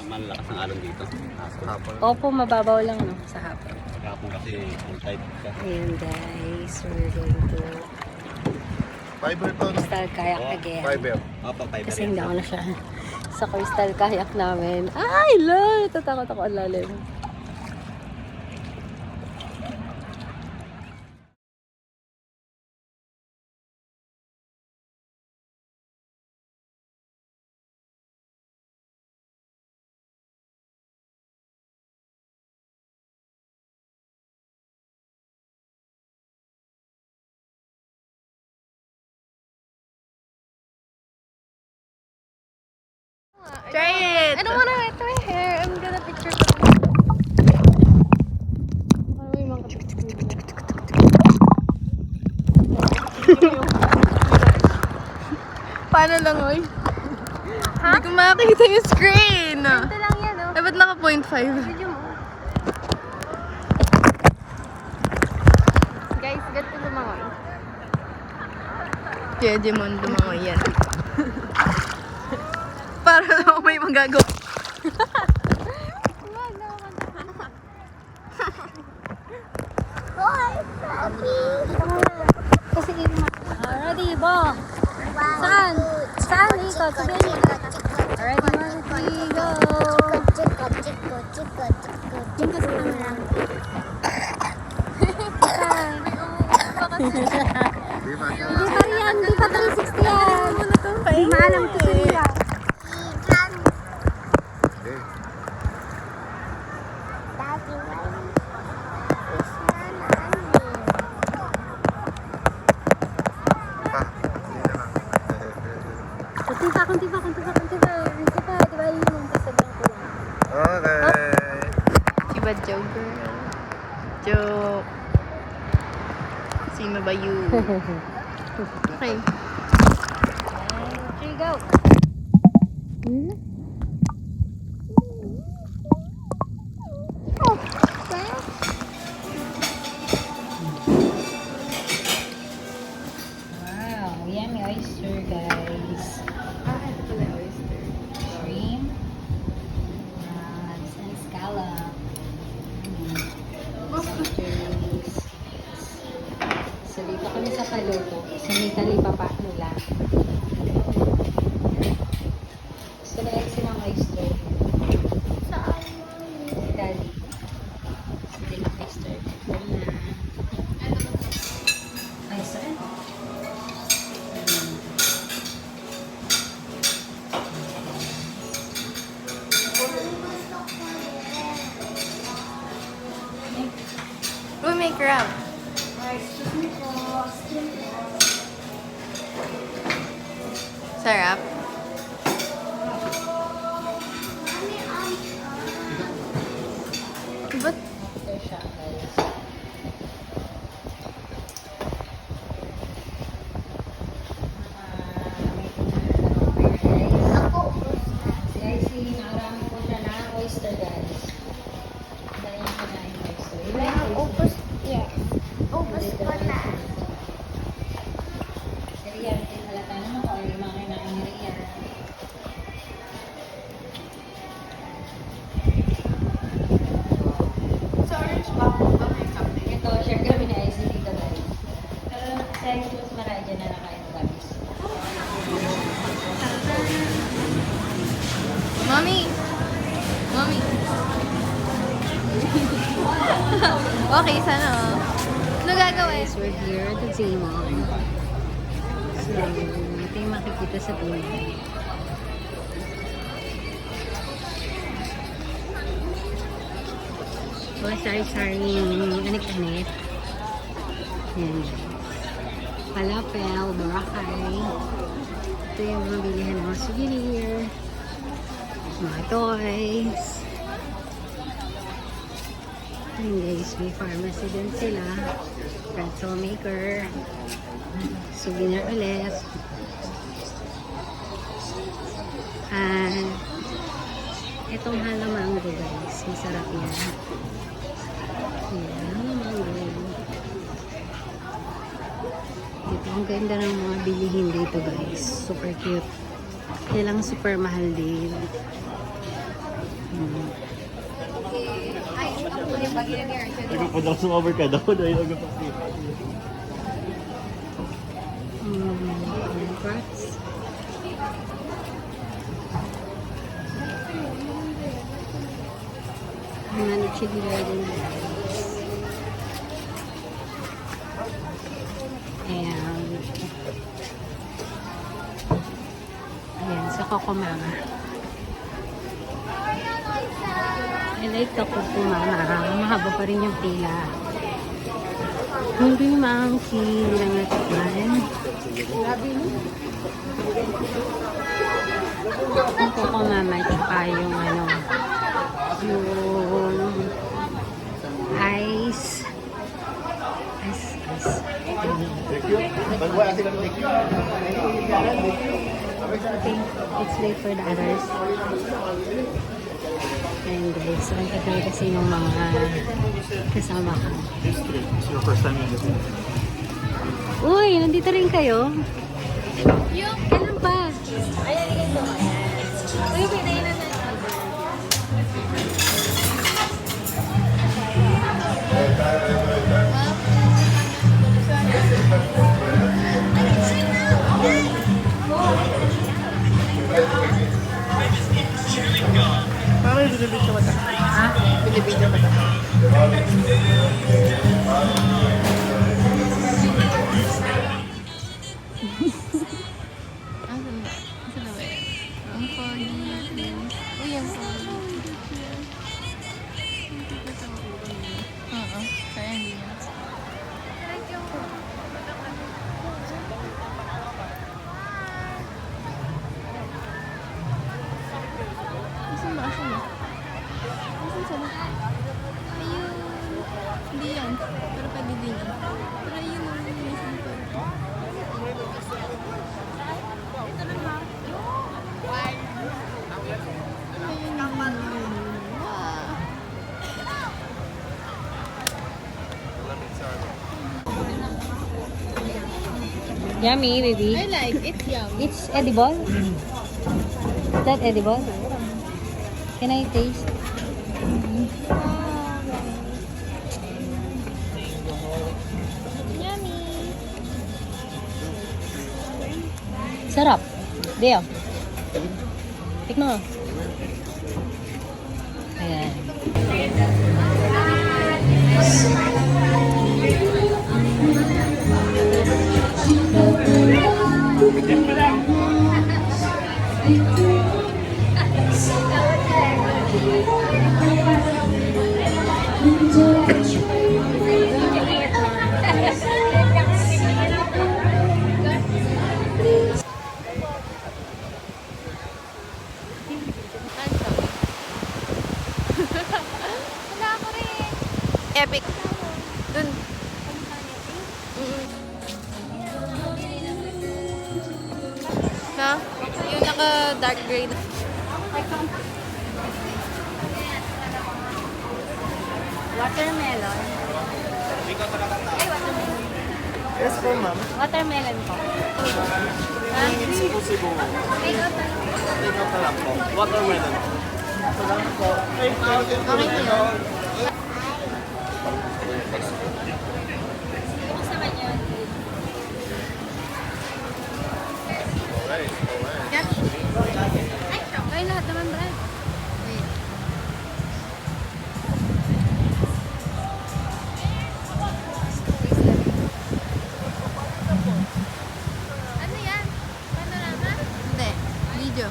Malalakas ang alon dito. Hapon. Opo, mababaw lang no, sa hapon. Hapon kasi full type ka. Ayan guys, we're going to Fiber to, no? crystal kayak again. Fiber. Opo, fiber Kasi yan. hindi ako na siya sa crystal kayak namin. Ay, lol! Tatakot ako ang lalim. Try it! I don't want to wet my hair. I'm gonna picture it. Paano lang, oy? Hindi ko makakita yung screen. Ito lang yan, oh. Eh, ba't naka 0.5? Video mo. Guys, ganito lumangoy. Kaya Jemon, lumangoy yan. Para lang may magagawa. Kasi ready ba? Saan? Saan ikot? Sabihin niyo. Ready, one, three, go! Di ba? Hindi pa yan, hindi pa 360 yan. Hindi maalam to sa nila. Okay. Pa. Hindi na lang. Kunti pa, kunti pa, kunti pa, kunti pa. Kunti pa, di ba yun yung pasabihan ko lang. Okay. Diba, joke girl? Joke. Sino ba you? Okay. 3, go! Wow, yummy oyster, guys. Ito pala yung oyster. Shrimp. And scallop. Oysters. So, dito kami sa Paluto. Sa Italy pa pa nila. Gusto na yung silang oyster. Saan? Italy. Silang oyster. Oyster? We make crab. Sarap. Ba't Ito siya, guys. Guys, nakarami po siya na oyster, guys. Dahil yung kinain oyster. Opus. Yes. Opus pa na. Si Rian, halata naman ko yung mga kinain ni Rian. sa orange ba? Okay, something. Ito, share kami na IC dito, guys. Pero sa IC mas marami dyan na nakain, guys. Mommy! Mommy! Okay, sana oh. Ano gagawin? Guys, we're here at the Zimon. So, ito yung makikita sa tulay. Oh, sari-sari anik-anik. Yan. Falafel, Boracay. Ito yung mga bilihan ng mga souvenir. Mga toys. Ayan guys, may pharmacy din sila. Pretzel maker. Souvenir ulit. And itong halamango guys, masarap yan. Yan, halamango. Dito, ang ganda ng mga bilihin dito guys. Super cute. Kailang super mahal din. Nagpapadala sa overcard ako dahil nagpapadala. Congrats. Manok siya din. Ayan, sa Coco Mama. I like the Coco Mama. Mahaba pa rin yung pila. Hindi monkey lang natikman. Yung Coco Mama, ipa yung ano, yung ice. Okay, let's wait for the others. Ayun guys, ang tagal kasi yung mga kasama ko. It's your first time in the film. Uy, nandito rin kayo? Kailan pa? Uy, pinayin na natin. Parang binibidyo ba ito? Ha? Binibidyo ba ito? Ang pogi. Uy, ang pogi. Oo, kaya hindi niya. Asan ba? Asan ba? Asan sila? Ayun. Hindi yan. Pero pwede din yan. Pero ayun ang nilisan ko. Ito lang ha. Ayun ang wow. Yummy, baby. I like it. Yummy. It's edible? Is that edible? Can I taste? Yummy. Sarap. Deo. Tikman mo. Ayan. Wala ko rin. Epic. Dun. Na? Yung naka dark gray na. Watermelon. Yes po, ma'am. Watermelon po. Sibo-sibo. Take out na. Take out na lang po. Watermelon. Okay na yun. Bukas naman yun. Ay, lahat naman, Brad. Ano yan? Panorama? Hindi. Video.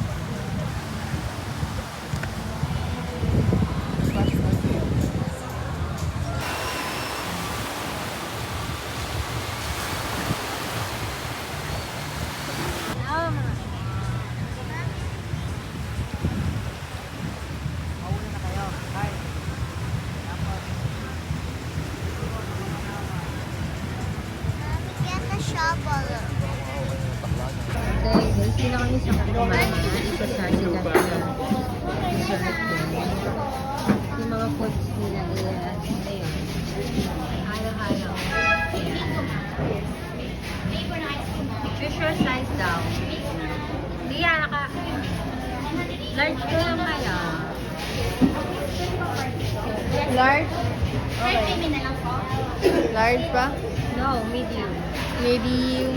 Get the shovel. Dahil guys, sila kami sa kumama. Isa sa sila na resort din. Yung mga foods nila ayun. Halo-halo. Ayan. Fish roll slice daw. Hindi yan, Large ko lang kaya. Large? Kahit na lang po. Large pa? No, medium. Medium.